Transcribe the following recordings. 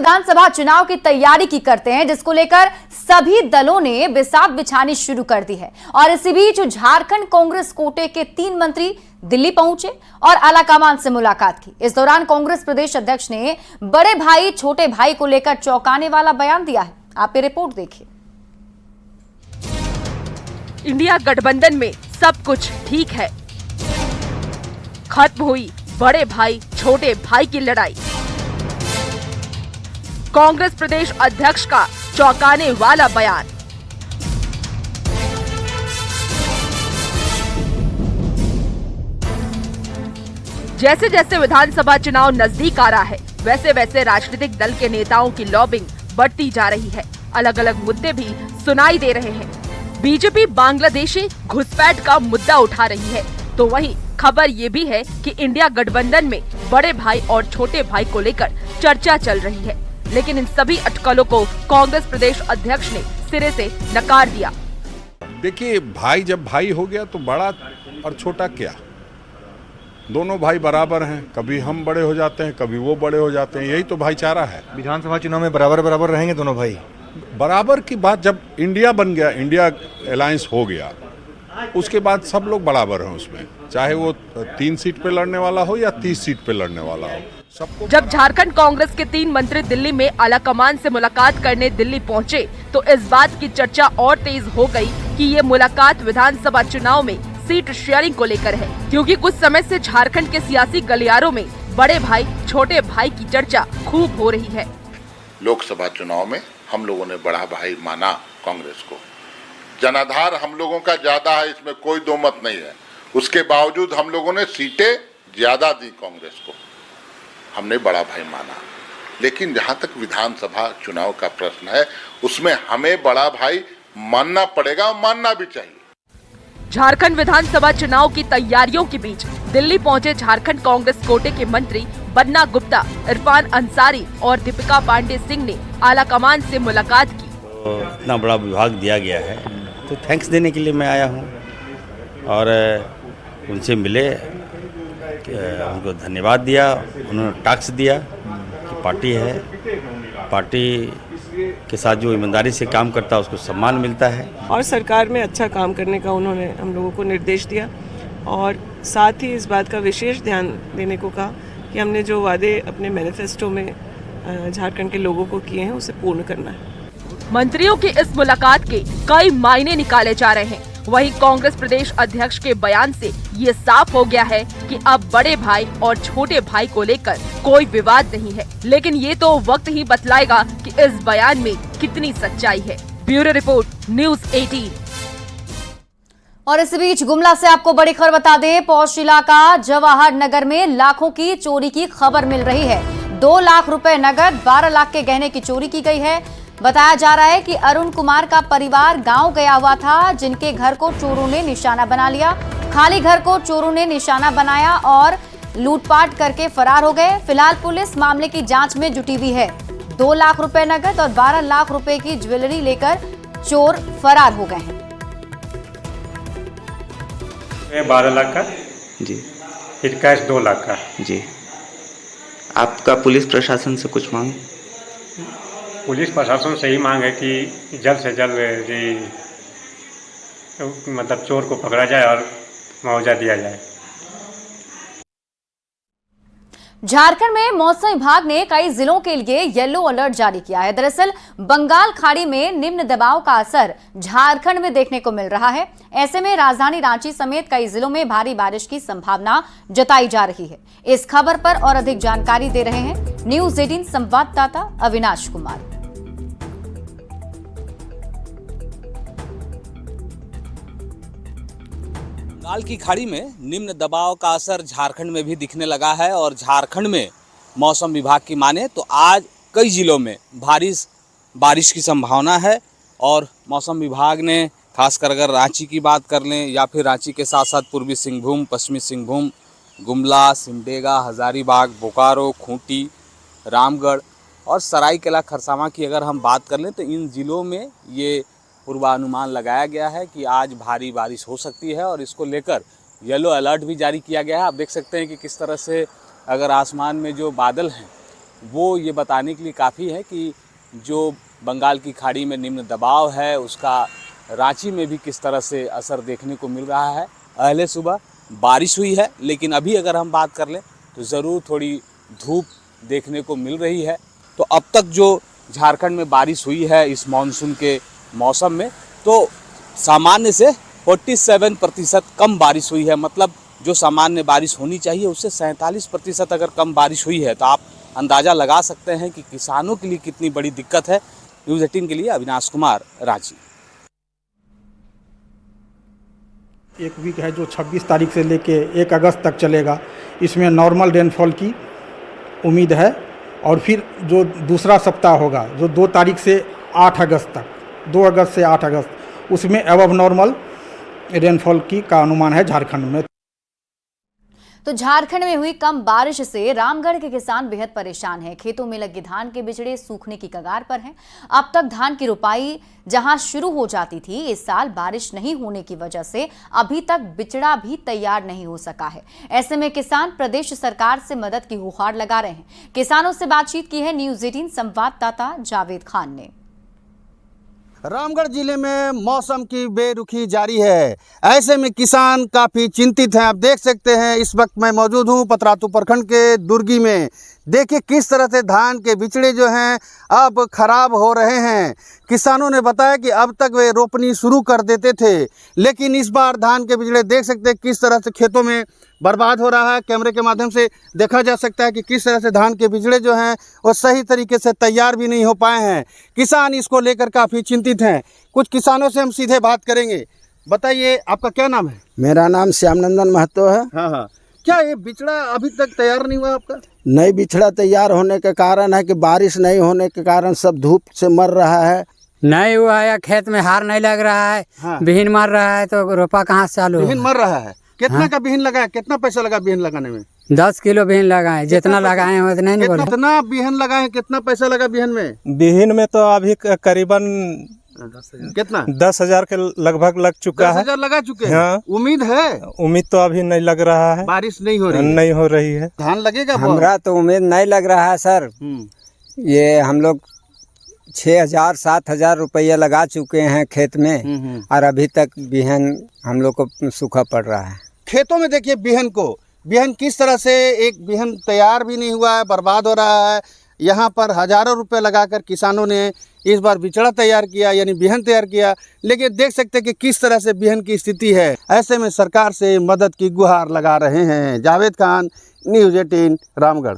विधानसभा चुनाव की तैयारी की करते हैं, जिसको लेकर सभी दलों ने बिसात बिछानी शुरू कर दी है। और इसी बीच झारखंड कांग्रेस कोटे के 3 मंत्री दिल्ली पहुंचे और आलाकमान से मुलाकात की। इस दौरान कांग्रेस प्रदेश अध्यक्ष ने बड़े भाई छोटे भाई को लेकर चौंकाने वाला बयान दिया है। आप ये रिपोर्ट देखिए। इंडिया गठबंधन में सब कुछ ठीक है, खत्म हुई बड़े भाई छोटे भाई की लड़ाई। कांग्रेस प्रदेश अध्यक्ष का चौंकाने वाला बयान। जैसे जैसे विधानसभा चुनाव नजदीक आ रहा है, वैसे वैसे राजनीतिक दल के नेताओं की लॉबिंग बढ़ती जा रही है। अलग अलग मुद्दे भी सुनाई दे रहे हैं। बीजेपी बांग्लादेशी घुसपैठ का मुद्दा उठा रही है, तो वहीं खबर ये भी है कि इंडिया गठबंधन में बड़े भाई और छोटे भाई को लेकर चर्चा चल रही है। लेकिन इन सभी अटकलों को कांग्रेस प्रदेश अध्यक्ष ने सिरे से नकार दिया। देखिए, भाई जब भाई हो गया तो बड़ा और छोटा क्या, दोनों भाई बराबर हैं। कभी हम बड़े हो जाते हैं, कभी वो बड़े हो जाते हैं, यही तो भाईचारा है। विधानसभा चुनाव में बराबर बराबर रहेंगे दोनों भाई। बराबर की बात जब इंडिया बन गया, इंडिया अलायंस हो गया, उसके बाद सब लोग बराबर हैं उसमें, चाहे वो 3 सीट पे लड़ने वाला हो या 30 सीट पे लड़ने वाला हो, सबको। जब झारखंड कांग्रेस के 3 मंत्री दिल्ली में आलाकमान से मुलाकात करने दिल्ली पहुंचे, तो इस बात की चर्चा और तेज हो गई कि ये मुलाकात विधानसभा चुनाव में सीट शेयरिंग को लेकर है, क्योंकि कुछ समय से झारखंड के सियासी गलियारों में बड़े भाई छोटे भाई की चर्चा खूब हो रही है। लोकसभा चुनाव में हम लोगों ने बड़ा भाई माना कांग्रेस को, जनाधार हम लोगों का ज्यादा है, इसमें कोई दो मत नहीं है। उसके बावजूद हम लोगों ने सीटें ज्यादा दी कांग्रेस को, हमने बड़ा भाई माना। लेकिन जहां तक विधानसभा चुनाव का प्रश्न है, उसमें हमें बड़ा भाई मानना पड़ेगा और मानना भी चाहिए। झारखंड विधानसभा चुनाव की तैयारियों के बीच दिल्ली पहुंचे झारखंड कांग्रेस कोटे के मंत्री बन्ना गुप्ता, इरफान अंसारी और दीपिका पांडे सिंह ने आलाकमान से मुलाकात की। तो इतना बड़ा विभाग दिया गया है, तो थैंक्स देने के लिए मैं आया हूँ और उनसे मिले, उनको धन्यवाद दिया। उन्होंने टास्क दिया कि पार्टी है, पार्टी के साथ जो ईमानदारी से काम करता है उसको सम्मान मिलता है। और सरकार में अच्छा काम करने का उन्होंने हम लोगों को निर्देश दिया और साथ ही इस बात का विशेष ध्यान देने को कहा कि हमने जो वादे अपने मैनिफेस्टो में झारखंड के लोगों को किए हैं उसे पूर्ण करना है। मंत्रियों की इस मुलाकात के कई मायने निकाले जा रहे हैं। वहीं कांग्रेस प्रदेश अध्यक्ष के बयान से ये साफ हो गया है कि अब बड़े भाई और छोटे भाई को लेकर कोई विवाद नहीं है। लेकिन ये तो वक्त ही बतलाएगा कि इस बयान में कितनी सच्चाई है। Bureau report, news 18। और इस बीच गुमला से आपको बड़ी खबर बता दें, पौष इलाका जवाहर नगर में लाखों की चोरी की खबर मिल रही है। 2 लाख रुपए नगद, 12 लाख के गहने की चोरी की गई है। बताया जा रहा है कि अरुण कुमार का परिवार गांव गया हुआ था, जिनके घर को चोरों ने निशाना बना लिया। खाली घर को चोरों ने निशाना बनाया और लूटपाट करके फरार हो गए। फिलहाल पुलिस मामले की जांच में जुटी हुई है। 2 लाख रुपए नगद और 12 लाख रुपए की ज्वेलरी लेकर चोर फरार हो गए हैं। 12 लाख का जी, फिर कैश 2 लाख का जी। आपका पुलिस प्रशासन से कुछ मांग? पुलिस प्रशासन से ही मांग है कि जल्द से जल्द मतलब चोर को पकड़ा जाए और मुआवजा दिया जाए। झारखंड में मौसम विभाग ने कई जिलों के लिए येलो अलर्ट जारी किया है। दरअसल बंगाल खाड़ी में निम्न दबाव का असर झारखंड में देखने को मिल रहा है। ऐसे में राजधानी रांची समेत कई जिलों में भारी बारिश की संभावना जताई जा रही है। इस खबर पर और अधिक जानकारी दे रहे हैं न्यूज़ 18 संवाददाता अविनाश कुमार। बंगाल की खाड़ी में निम्न दबाव का असर झारखंड में भी दिखने लगा है और झारखंड में मौसम विभाग की माने तो आज कई जिलों में बारिश की संभावना है। और मौसम विभाग ने खासकर अगर रांची की बात कर लें या फिर रांची के साथ साथ पूर्वी सिंहभूम, पश्चिमी सिंहभूम, गुमला, सिमडेगा, हजारीबाग, बोकारो, खूंटी, रामगढ़ और सरायकेला खरसावां की अगर हम बात कर लें तो इन जिलों में ये पूर्वानुमान लगाया गया है कि आज भारी बारिश हो सकती है और इसको लेकर येलो अलर्ट भी जारी किया गया है। आप देख सकते हैं कि किस तरह से अगर आसमान में जो बादल हैं वो ये बताने के लिए काफ़ी है कि जो बंगाल की खाड़ी में निम्न दबाव है उसका रांची में भी किस तरह से असर देखने को मिल रहा है। पहले सुबह बारिश हुई है, लेकिन अभी अगर हम बात कर लें तो ज़रूर थोड़ी धूप देखने को मिल रही है। तो अब तक जो झारखंड में बारिश हुई है इस मानसून के मौसम में, तो सामान्य से 47% कम बारिश हुई है। मतलब जो सामान्य बारिश होनी चाहिए उससे 47% अगर कम बारिश हुई है तो आप अंदाज़ा लगा सकते हैं कि किसानों के लिए कितनी बड़ी दिक्कत है। न्यूज़ 18 के लिए अविनाश कुमार, रांची। एक वीक है जो 26 तारीख से लेके 1 अगस्त तक चलेगा। इसमें नॉर्मल रेनफॉल की उम्मीद है और फिर जो दूसरा सप्ताह होगा जो 2 तारीख से 8 अगस्त तक, 2 अगस्त से 8 अगस्त, उसमें एबव नॉर्मल रेनफॉल की का अनुमान है झारखंड में। तो झारखंड में हुई कम बारिश से रामगढ़ के किसान बेहद परेशान हैं। खेतों में लगे धान के बिचड़े सूखने की कगार पर हैं। अब तक धान की रुपाई जहां शुरू हो जाती थी, इस साल बारिश नहीं होने की वजह से अभी तक बिचड़ा भी तैयार नहीं हो सका है। ऐसे में किसान प्रदेश सरकार से मदद की गुहार लगा रहे हैं। किसानों से बातचीत की है न्यूज़ 18 संवाददाता जावेद खान ने। रामगढ़ जिले में मौसम की बेरुखी जारी है। ऐसे में किसान काफ़ी चिंतित हैं। आप देख सकते हैं इस वक्त मैं मौजूद हूं पतरातू प्रखंड के दुर्गी में। देखिए किस तरह से धान के बिचड़े जो हैं अब खराब हो रहे हैं। किसानों ने बताया कि अब तक वे रोपनी शुरू कर देते थे, लेकिन इस बार धान के बिचड़े देख सकते हैं किस तरह से खेतों में बर्बाद हो रहा है। कैमरे के माध्यम से देखा जा सकता है कि किस तरह से धान के बिचड़े जो हैं वो सही तरीके से तैयार भी नहीं हो पाए हैं। किसान इसको लेकर काफ़ी चिंतित हैं। कुछ किसानों से हम सीधे बात करेंगे। बताइए आपका क्या नाम है? मेरा नाम श्यामनंदन महतो है। हाँ, क्या ये बिचड़ा अभी तक तैयार नहीं हुआ आपका? नहीं, बिचड़ा तैयार होने के कारण है कि बारिश नहीं होने के कारण सब धूप से मर रहा है। नहीं हुआ है, खेत में हार नहीं लग रहा है। हाँ। बिहीन मर रहा है तो रोपा कहाँ से चालू? बिहीन मर रहा है। कितना का बिहीन लगा है? कितना पैसा लगा बिहीन लगाने में? 10 किलो बिहीन लगाए। जितना लगाए हैं उतना नहीं बोले। कितना बिहीन लगाए? कितना पैसा लगा बिहीन में? बिहीन में तो अभी करीबन कितना 10,000 के लगभग लग चुका है। 10,000 लगा चुके हैं। हाँ। उम्मीद है? उम्मीद तो अभी नहीं लग रहा है। बारिश नहीं हो रही है। धान लगेगा? हमरा तो उम्मीद नहीं लग रहा है सर। ये हम लोग 6,000-7,000 रुपया लगा चुके हैं खेत में और अभी तक बिहन हम लोग को सूखा पड़ रहा है। खेतों में देखिए बिहन किस तरह से एक बिहन तैयार भी नहीं हुआ है, बर्बाद हो रहा है। यहाँ पर हजारों रुपए लगाकर किसानों ने इस बार बिचड़ा तैयार किया, यानी बिहन तैयार किया, लेकिन देख सकते हैं कि किस तरह से बिहन की स्थिति है। ऐसे में सरकार से मदद की गुहार लगा रहे हैं। जावेद खान, न्यूज़ 18 रामगढ़।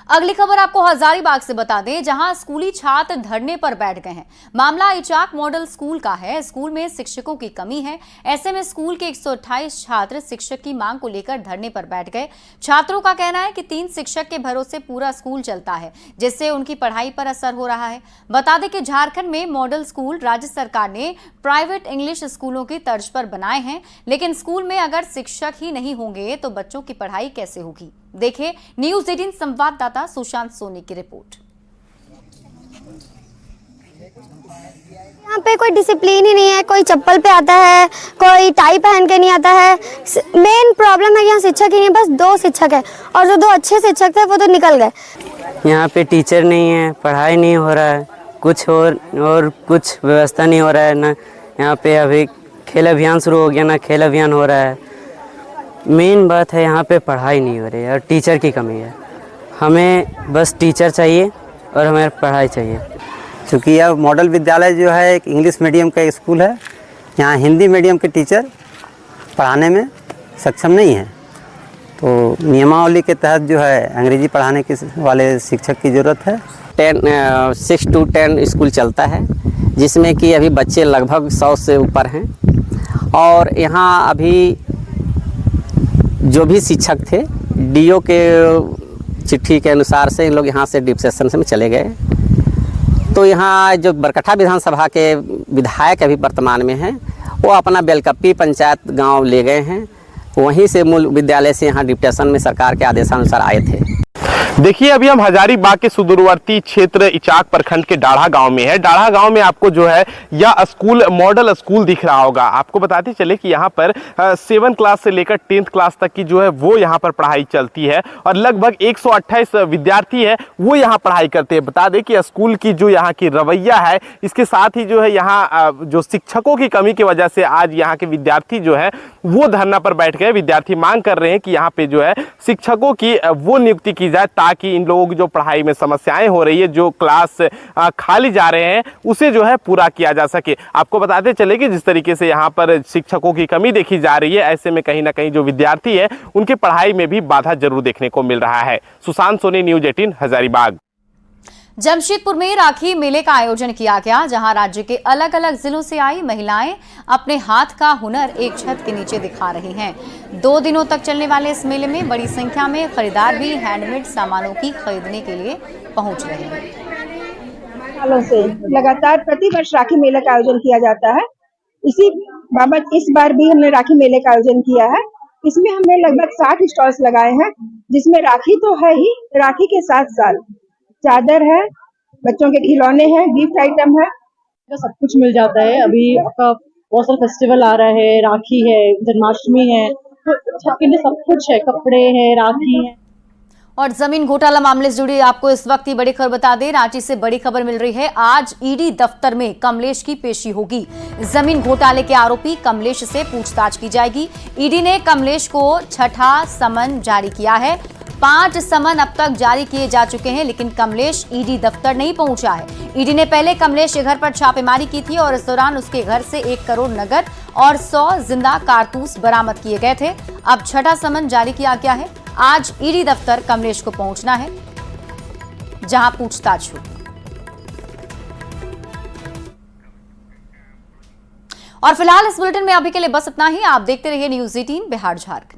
अगली खबर आपको हजारीबाग से बता दें, जहां स्कूली छात्र धरने पर बैठ गए हैं। मामला इचाक मॉडल स्कूल का है। स्कूल में शिक्षकों की कमी है। ऐसे में स्कूल के 128 छात्र शिक्षक की मांग को लेकर धरने पर बैठ गए। छात्रों का कहना है कि 3 शिक्षक के भरोसे पूरा स्कूल चलता है, जिससे उनकी पढ़ाई पर असर हो रहा है। बता दें कि झारखंड में मॉडल स्कूल राज्य सरकार ने प्राइवेट इंग्लिश स्कूलों की तर्ज पर बनाए हैं, लेकिन स्कूल में अगर शिक्षक ही नहीं होंगे तो बच्चों की पढ़ाई कैसे होगी? देखिए न्यूज़ 18 संवाददाता सुशांत सोनी की रिपोर्ट। यहाँ पे कोई डिसिप्लिन ही नहीं है। कोई चप्पल पे आता है, कोई टाई पहन के नहीं आता है। मेन प्रॉब्लम है कि यहाँ शिक्षक ही नहीं, बस 2 शिक्षक है और जो 2 अच्छे शिक्षक थे वो तो निकल गए। यहाँ पे टीचर नहीं है, पढ़ाई नहीं हो रहा है, कुछ और कुछ व्यवस्था नहीं हो रहा है ना। यहाँ पे अभी खेल अभियान शुरू हो गया ना, खेल अभियान हो रहा है। मेन बात है यहाँ पे पढ़ाई नहीं हो रही है और टीचर की कमी है। हमें बस टीचर चाहिए और हमें पढ़ाई चाहिए। चूँकि यह मॉडल विद्यालय जो है एक इंग्लिश मीडियम का स्कूल है, यहाँ हिंदी मीडियम के टीचर पढ़ाने में सक्षम नहीं है, तो नियमावली के तहत जो है अंग्रेजी पढ़ाने के वाले शिक्षक की ज़रूरत है। 6 to 10 स्कूल चलता है, जिसमें कि अभी बच्चे लगभग 100 से ऊपर हैं। और यहाँ अभी जो भी शिक्षक थे डीओ के चिट्ठी के अनुसार से इन लोग यहाँ से डिप्रेशन में चले गए। तो यहाँ जो बरकठा विधानसभा के विधायक अभी वर्तमान में हैं, वो अपना बेलकप्पी पंचायत गांव ले गए हैं। वहीं से मूल विद्यालय से यहाँ डिप्रेशन में सरकार के आदेशानुसार आए थे। देखिए अभी हम हजारीबाग के सुदूरवर्ती क्षेत्र इचाक प्रखंड के डाढ़ा गांव में है। डाढ़ा गांव में आपको जो है यह स्कूल मॉडल स्कूल दिख रहा होगा। आपको बताते चले कि यहाँ पर 7 क्लास से लेकर 10th क्लास तक की जो है वो यहाँ पर पढ़ाई चलती है और लगभग 128 विद्यार्थी है वो यहाँ पढ़ाई करते हैं। बता दें कि स्कूल की जो यहाँ की रवैया है, इसके साथ ही जो है यहाँ जो शिक्षकों की कमी की वजह से आज यहाँ के विद्यार्थी जो है वो धरना पर बैठ गए। विद्यार्थी मांग कर रहे हैं कि यहाँ पे जो है शिक्षकों की वो नियुक्ति की जाए ताकि इन लोगों की जो पढ़ाई में समस्याएं हो रही है, जो क्लास खाली जा रहे हैं, उसे जो है पूरा किया जा सके। आपको बताते चले कि जिस तरीके से यहाँ पर शिक्षकों की कमी देखी जा रही है, ऐसे में कहीं ना कहीं जो विद्यार्थी है उनकी पढ़ाई में भी बाधा जरूर देखने को मिल रहा है। सुशांत सोनी, न्यूज 18 हजारीबाग। जमशेदपुर में राखी मेले का आयोजन किया गया, जहां राज्य के अलग अलग जिलों से आई महिलाएं अपने हाथ का हुनर एक छत के नीचे दिखा रही हैं। 2 दिनों तक चलने वाले इस मेले में बड़ी संख्या में खरीदार भी हैंडमेड सामानों की खरीदने के लिए पहुंच रहे हैं। सालों से लगातार प्रतिवर्ष राखी मेले का आयोजन किया जाता है। इसी बाबत इस बार भी हमने राखी मेले का आयोजन किया है। इसमें हमने लगभग 60 स्टॉल्स लगाए हैं, जिसमें राखी तो है ही, राखी के साथ साथ चादर है, बच्चों के खिलौने हैं, गिफ्ट आइटम है, सब कुछ मिल जाता है। अभी आपका बहुत सारा फेस्टिवल आ रहा है, राखी है, जन्माष्टमी है, तो छठ के लिए सब कुछ है, कपड़े हैं, राखी है। और जमीन घोटाला मामले से जुड़ी आपको इस वक्त ही बड़ी खबर बता दें, रांची से बड़ी खबर मिल रही है। आज ईडी दफ्तर में कमलेश की पेशी होगी। जमीन घोटाले के आरोपी कमलेश से पूछताछ की जाएगी। ईडी ने कमलेश को 6ठा समन जारी किया है। 5 समन अब तक जारी किए जा चुके हैं, लेकिन कमलेश ईडी दफ्तर नहीं पहुंचा है। ईडी ने पहले कमलेश के घर पर छापेमारी की थी और इस दौरान उसके घर से 1 करोड़ नगद और 100 जिंदा कारतूस बरामद किए गए थे। अब 6ठा समन जारी किया गया है। आज ईडी दफ्तर कमलेश को पहुंचना है, जहां पूछताछ होगी। और फिलहाल इस बुलेटिन में अभी के लिए बस इतना ही। आप देखते रहिए न्यूज़ 18 बिहार झारखंड।